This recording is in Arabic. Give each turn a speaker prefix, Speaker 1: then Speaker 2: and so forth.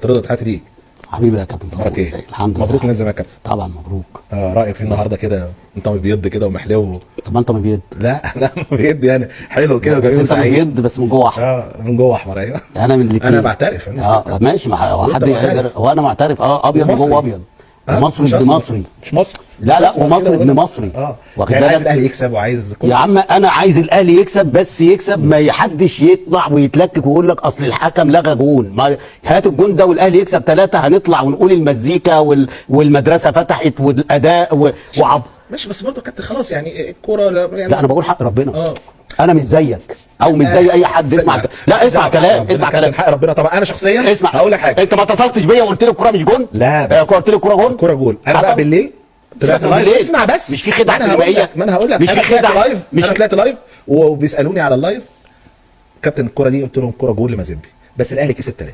Speaker 1: رضا تحياتي ليك
Speaker 2: حبيبي يا كابتن.
Speaker 1: اخبارك ايه؟
Speaker 2: الحمد لله.
Speaker 1: مبروك نازل يا كابتن.
Speaker 2: طبعا مبروك.
Speaker 1: رايك فيه النهارده كده؟ انت مبيض كده ومحلو.
Speaker 2: طب ما انت مبيض.
Speaker 1: لا لا مبيض يعني حلو كده
Speaker 2: بس
Speaker 1: وجميل
Speaker 2: انت
Speaker 1: وسعيد.
Speaker 2: مبيض بس من جوه احمر.
Speaker 1: من جوه احمر. ايوه
Speaker 2: انا من الاثنين.
Speaker 1: انا بعترف.
Speaker 2: ماشي. ما هو حد
Speaker 1: معترف.
Speaker 2: هو انا معترف. ابيض
Speaker 1: ومصري.
Speaker 2: وجوه ابيض. ومصري ابن مصري.
Speaker 1: مش مصري.
Speaker 2: لا ومصري ابن مصري.
Speaker 1: واخد بالك؟ عايز الاهلي يكسب وعايز
Speaker 2: يا عم انا عايز الاهلي يكسب، بس يكسب ما حدش يطلع ويتلكك ويقول لك اصل الحكم لغى جون. ما هات الجون ده والاهلي يكسب 3 هنطلع ونقول المزيكا والمدرسه فتحت والاداء
Speaker 1: ماشي. بس برضه يا كابتن خلاص يعني الكوره يعني
Speaker 2: لا انا بقول حق ربنا. انا مش زيك او مش زي اي حد. اسمع اسمع كلام
Speaker 1: حق ربنا. طبعا انا شخصيا
Speaker 2: اسمع
Speaker 1: هقول لك حاجه.
Speaker 2: انت ما اتصلتش بيا وقلت لي الكوره مش جون؟
Speaker 1: لا بس
Speaker 2: قلت لي الكوره جون.
Speaker 1: الكوره جول. انا بقى بالليل طلعت لايف. اسمع بس،
Speaker 2: مش في خدعه سينمائيه.
Speaker 1: ما انا هقول لك.
Speaker 2: مش في خدعه
Speaker 1: لايف. انا طلعت لايف وبيسالوني على اللايف كابتن الكوره دي، قلت لهم الكوره جول لمازيمبي، بس الاهلي كسب 3.